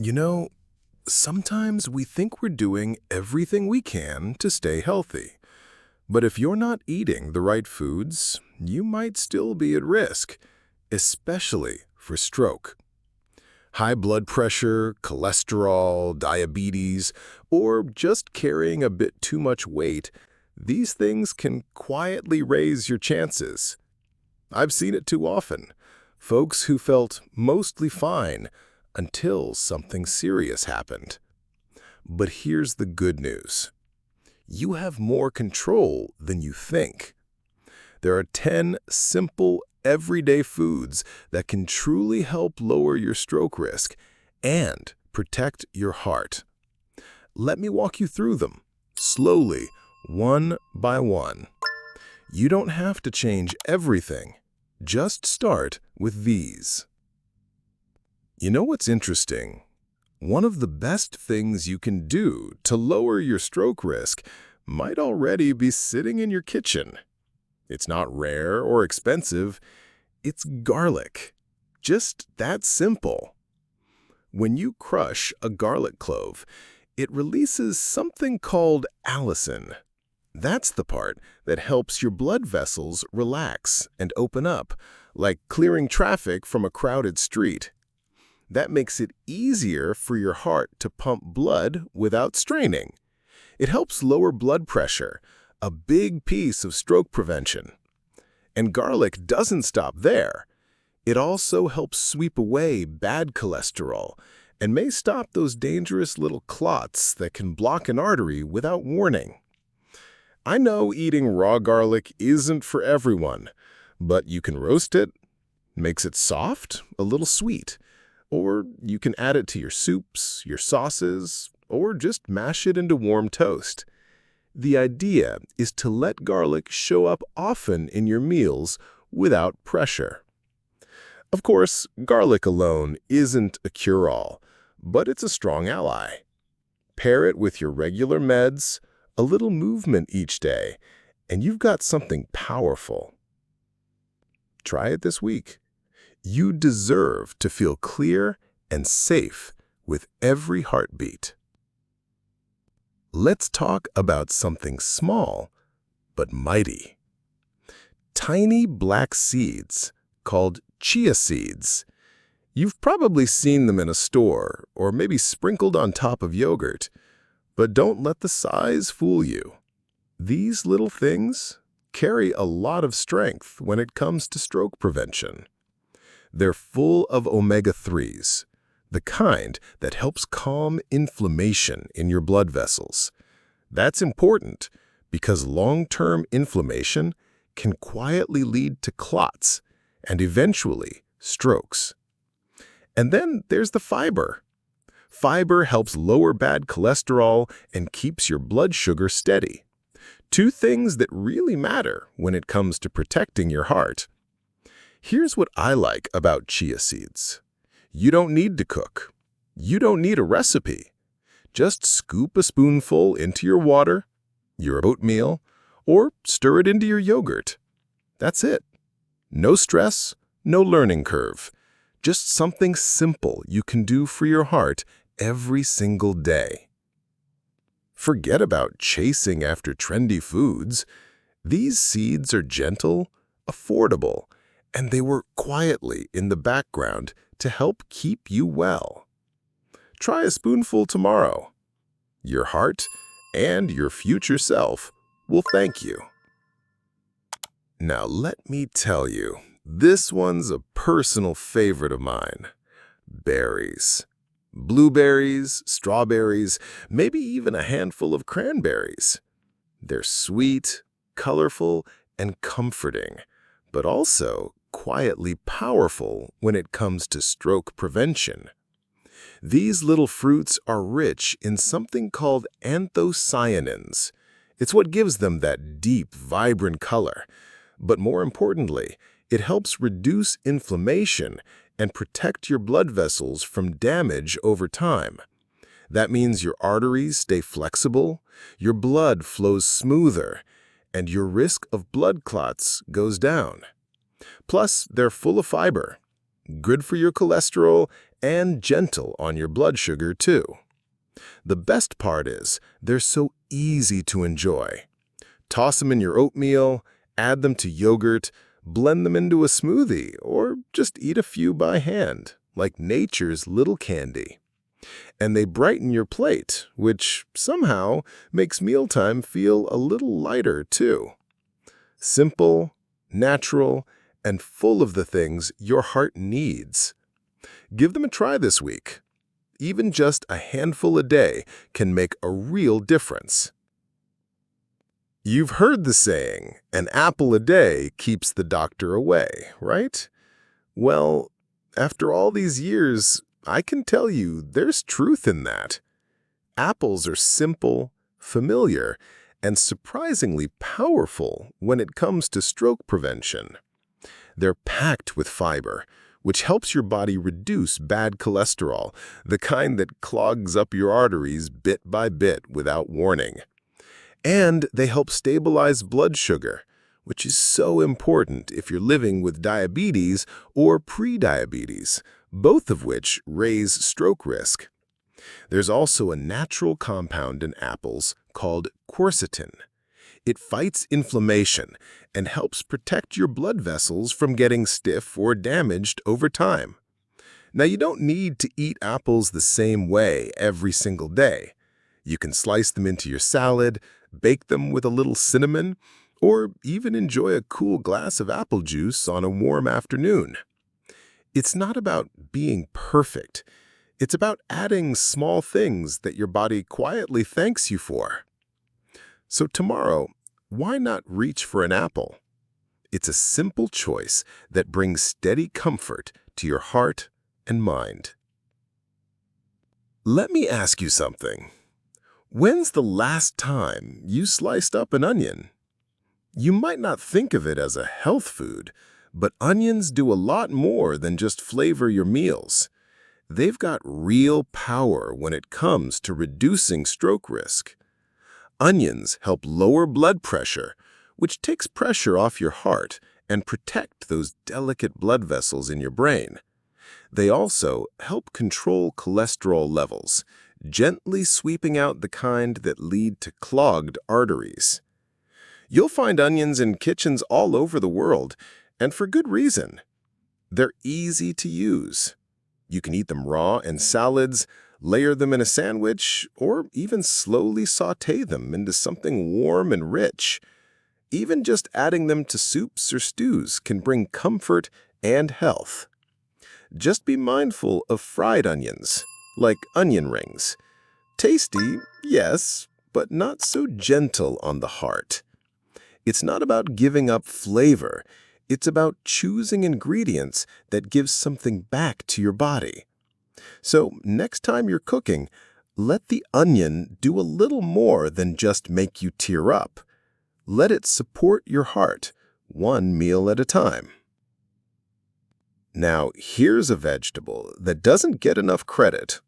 You know, sometimes we think we're doing everything we can to stay healthy. But if you're not eating the right foods, you might still be at risk, especially for stroke. High blood pressure, cholesterol, diabetes, or just carrying a bit too much weight, these things can quietly raise your chances. I've seen it too often. Folks who felt mostly fine until something serious happened. But here's the good news. You have more control than you think. There are 10 simple, everyday foods that can truly help lower your stroke risk and protect your heart. Let me walk you through them, slowly, one by one. You don't have to change everything. Just start with these. You know what's interesting? One of the best things you can do to lower your stroke risk might already be sitting in your kitchen. It's not rare or expensive. It's garlic. Just that simple. When you crush a garlic clove, it releases something called allicin. That's the part that helps your blood vessels relax and open up, like clearing traffic from a crowded street. That makes it easier for your heart to pump blood without straining. It helps lower blood pressure, a big piece of stroke prevention. And garlic doesn't stop there. It also helps sweep away bad cholesterol and may stop those dangerous little clots that can block an artery without warning. I know eating raw garlic isn't for everyone, but you can roast it, makes it soft, a little sweet. Or you can add it to your soups, your sauces, or just mash it into warm toast. The idea is to let garlic show up often in your meals without pressure. Of course, garlic alone isn't a cure-all, but it's a strong ally. Pair it with your regular meds, a little movement each day, and you've got something powerful. Try it this week. You deserve to feel clear and safe with every heartbeat. Let's talk about something small but mighty. Tiny black seeds called chia seeds. You've probably seen them in a store or maybe sprinkled on top of yogurt, but don't let the size fool you. These little things carry a lot of strength when it comes to stroke prevention. They're full of omega-3s, the kind that helps calm inflammation in your blood vessels. That's important because long-term inflammation can quietly lead to clots and eventually strokes. And then there's the fiber. Fiber helps lower bad cholesterol and keeps your blood sugar steady. Two things that really matter when it comes to protecting your heart. Here's what I like about chia seeds. You don't need to cook. You don't need a recipe. Just scoop a spoonful into your water, your oatmeal, or stir it into your yogurt. That's it. No stress, no learning curve. Just something simple you can do for your heart every single day. Forget about chasing after trendy foods. These seeds are gentle, affordable, and they work quietly in the background to help keep you well. Try a spoonful tomorrow. Your heart and your future self will thank you. Now let me tell you, this one's a personal favorite of mine. Berries. Blueberries, strawberries, maybe even a handful of cranberries. They're sweet, colorful, and comforting, but also quietly powerful when it comes to stroke prevention. These little fruits are rich in something called anthocyanins. It's what gives them that deep, vibrant color. But more importantly, it helps reduce inflammation and protect your blood vessels from damage over time. That means your arteries stay flexible, your blood flows smoother, and your risk of blood clots goes down. Plus, they're full of fiber, good for your cholesterol and gentle on your blood sugar, too. The best part is they're so easy to enjoy. Toss them in your oatmeal, add them to yogurt, blend them into a smoothie, or just eat a few by hand, like nature's little candy. And they brighten your plate, which somehow makes mealtime feel a little lighter, too. Simple, natural, and full of the things your heart needs. Give them a try this week. Even just a handful a day can make a real difference. You've heard the saying, an apple a day keeps the doctor away, right? Well, after all these years, I can tell you there's truth in that. Apples are simple, familiar, and surprisingly powerful when it comes to stroke prevention. They're packed with fiber, which helps your body reduce bad cholesterol, the kind that clogs up your arteries bit by bit without warning. And they help stabilize blood sugar, which is so important if you're living with diabetes or prediabetes, both of which raise stroke risk. There's also a natural compound in apples called quercetin. It fights inflammation and helps protect your blood vessels from getting stiff or damaged over time. Now, you don't need to eat apples the same way every single day. You can slice them into your salad, bake them with a little cinnamon, or even enjoy a cool glass of apple juice on a warm afternoon. It's not about being perfect. It's about adding small things that your body quietly thanks you for. So tomorrow, why not reach for an apple? It's a simple choice that brings steady comfort to your heart and mind. Let me ask you something. When's the last time you sliced up an onion? You might not think of it as a health food, but onions do a lot more than just flavor your meals. They've got real power when it comes to reducing stroke risk. Onions help lower blood pressure, which takes pressure off your heart and protect those delicate blood vessels in your brain. They also help control cholesterol levels, gently sweeping out the kind that lead to clogged arteries. You'll find onions in kitchens all over the world, and for good reason. They're easy to use. You can eat them raw in salads, layer them in a sandwich, or even slowly sauté them into something warm and rich. Even just adding them to soups or stews can bring comfort and health. Just be mindful of fried onions, like onion rings. Tasty, yes, but not so gentle on the heart. It's not about giving up flavor. It's about choosing ingredients that give something back to your body. So next time you're cooking, let the onion do a little more than just make you tear up. Let it support your heart, one meal at a time. Now, here's a vegetable that doesn't get enough credit.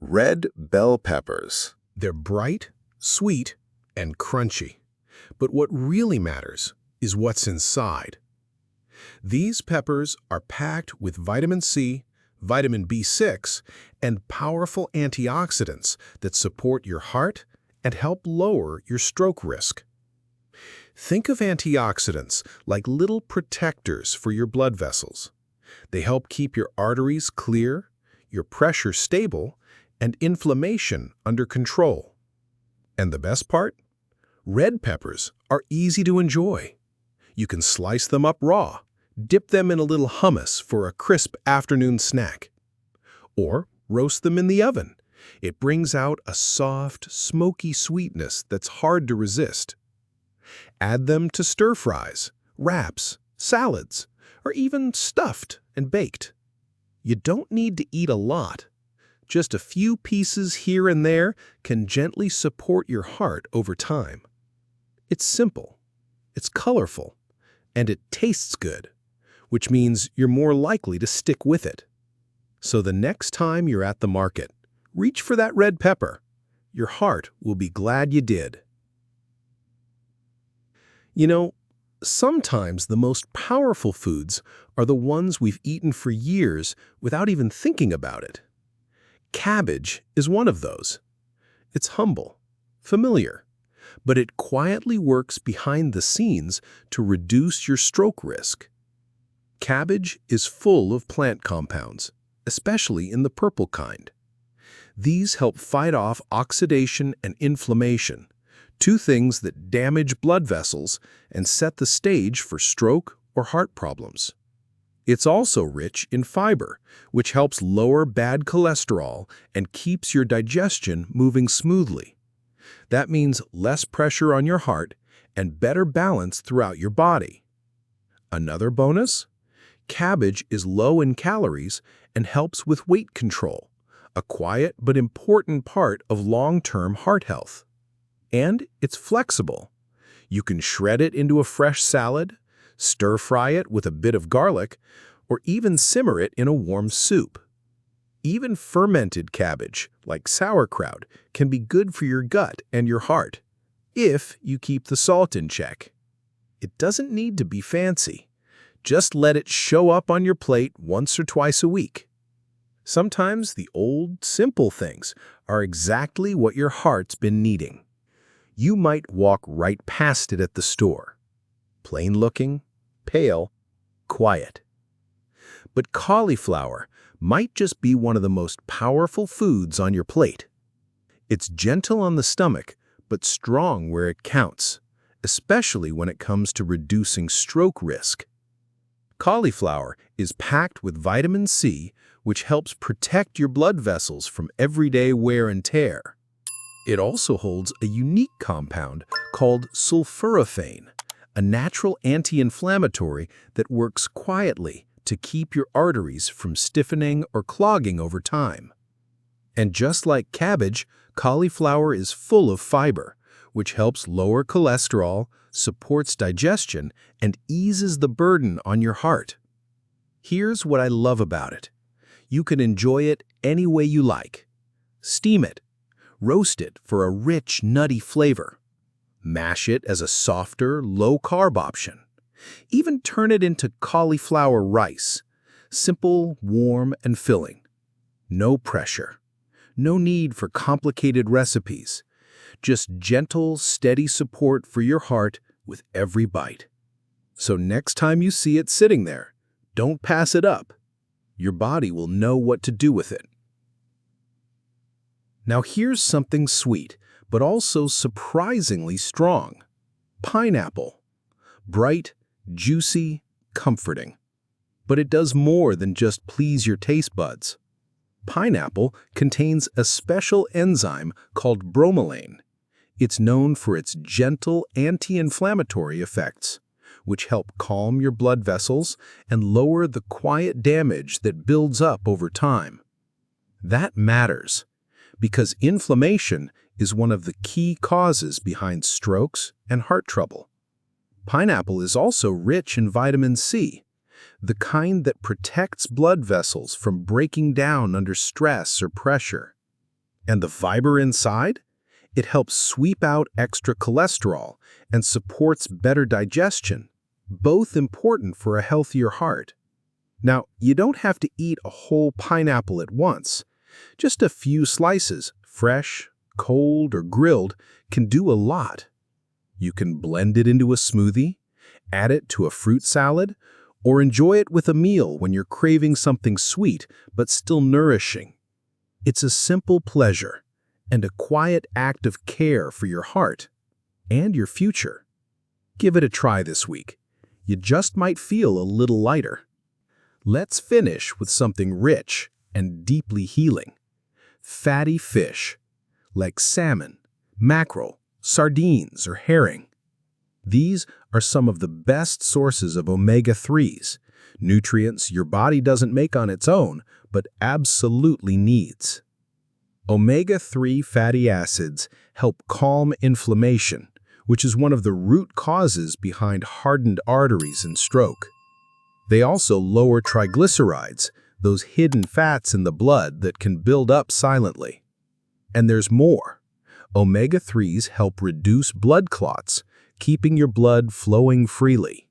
Red bell peppers. They're bright, sweet, and crunchy. But what really matters is what's inside. These peppers are packed with vitamin C, vitamin B6, and powerful antioxidants that support your heart and help lower your stroke risk. Think of antioxidants like little protectors for your blood vessels. They help keep your arteries clear, your pressure stable, and inflammation under control. And the best part? Red peppers are easy to enjoy. You can slice them up raw, dip them in a little hummus for a crisp afternoon snack, or roast them in the oven. It brings out a soft, smoky sweetness that's hard to resist. Add them to stir-fries, wraps, salads, or even stuffed and baked. You don't need to eat a lot. Just a few pieces here and there can gently support your heart over time. It's simple, it's colorful, and it tastes good, which means you're more likely to stick with it. So the next time you're at the market, reach for that red pepper. Your heart will be glad you did. You know, sometimes the most powerful foods are the ones we've eaten for years without even thinking about it. Cabbage is one of those. It's humble, familiar, but it quietly works behind the scenes to reduce your stroke risk. Cabbage is full of plant compounds, especially in the purple kind. These help fight off oxidation and inflammation, two things that damage blood vessels and set the stage for stroke or heart problems. It's also rich in fiber, which helps lower bad cholesterol and keeps your digestion moving smoothly. That means less pressure on your heart and better balance throughout your body. Another bonus? Cabbage is low in calories and helps with weight control, a quiet but important part of long-term heart health. And it's flexible. You can shred it into a fresh salad, stir-fry it with a bit of garlic, or even simmer it in a warm soup. Even fermented cabbage, like sauerkraut, can be good for your gut and your heart, if you keep the salt in check. It doesn't need to be fancy. Just let it show up on your plate once or twice a week. Sometimes the old, simple things are exactly what your heart's been needing. You might walk right past it at the store. Plain looking, pale, quiet. But cauliflower might just be one of the most powerful foods on your plate. It's gentle on the stomach, but strong where it counts, especially when it comes to reducing stroke risk. Cauliflower is packed with vitamin C, which helps protect your blood vessels from everyday wear and tear. It also holds a unique compound called sulforaphane, a natural anti-inflammatory that works quietly to keep your arteries from stiffening or clogging over time. And just like cabbage, cauliflower is full of fiber, which helps lower cholesterol, supports digestion, and eases the burden on your heart. Here's what I love about it. You can enjoy it any way you like. Steam it. Roast it for a rich, nutty flavor. Mash it as a softer, low-carb option. Even turn it into cauliflower rice. Simple, warm, and filling. No pressure. No need for complicated recipes. Just gentle, steady support for your heart with every bite. So next time you see it sitting there, don't pass it up. Your body will know what to do with it. Now here's something sweet, but also surprisingly strong. Pineapple. Bright, juicy, comforting. But it does more than just please your taste buds. Pineapple contains a special enzyme called bromelain. It's known for its gentle anti-inflammatory effects, which help calm your blood vessels and lower the quiet damage that builds up over time. That matters, because inflammation is one of the key causes behind strokes and heart trouble. Pineapple is also rich in vitamin C, the kind that protects blood vessels from breaking down under stress or pressure. And the fiber inside? It helps sweep out extra cholesterol and supports better digestion, both important for a healthier heart. Now, you don't have to eat a whole pineapple at once. Just a few slices, fresh, cold, or grilled, can do a lot. You can blend it into a smoothie, add it to a fruit salad, or enjoy it with a meal when you're craving something sweet but still nourishing. It's a simple pleasure and a quiet act of care for your heart and your future. Give it a try this week. You just might feel a little lighter. Let's finish with something rich and deeply healing. Fatty fish, like salmon, mackerel, sardines, or herring. These are some of the best sources of omega-3s, nutrients your body doesn't make on its own, but absolutely needs. Omega-3 fatty acids help calm inflammation, which is one of the root causes behind hardened arteries and stroke. They also lower triglycerides, those hidden fats in the blood that can build up silently. And there's more. Omega-3s help reduce blood clots, keeping your blood flowing freely.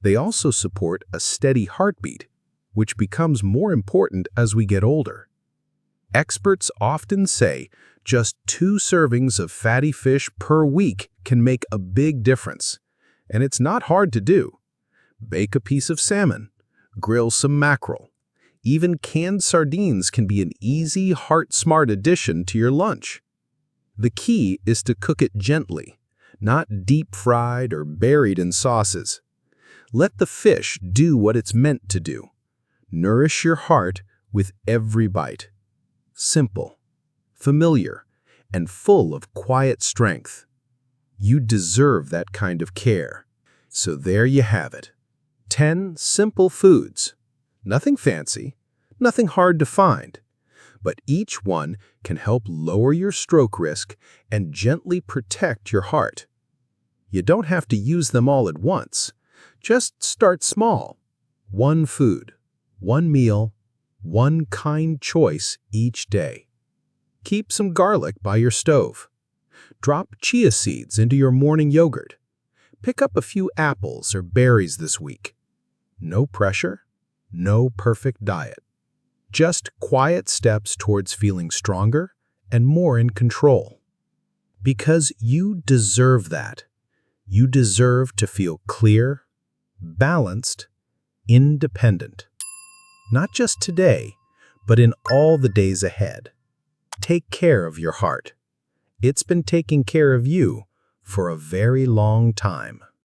They also support a steady heartbeat, which becomes more important as we get older. Experts often say just 2 servings of fatty fish per week can make a big difference, and it's not hard to do. Bake a piece of salmon, grill some mackerel. Even canned sardines can be an easy, heart-smart addition to your lunch. The key is to cook it gently, not deep-fried or buried in sauces. Let the fish do what it's meant to do. Nourish your heart with every bite. Simple, familiar, and full of quiet strength. You deserve that kind of care. So there you have it. 10 simple foods. Nothing fancy, nothing hard to find, but each one can help lower your stroke risk and gently protect your heart. You don't have to use them all at once. Just start small. 1 food, 1 meal, 1 kind choice each day. Keep some garlic by your stove. Drop chia seeds into your morning yogurt. Pick up a few apples or berries this week. No pressure, no perfect diet. Just quiet steps towards feeling stronger and more in control. Because you deserve that. You deserve to feel clear, balanced, independent. Not just today, but in all the days ahead. Take care of your heart. It's been taking care of you for a very long time.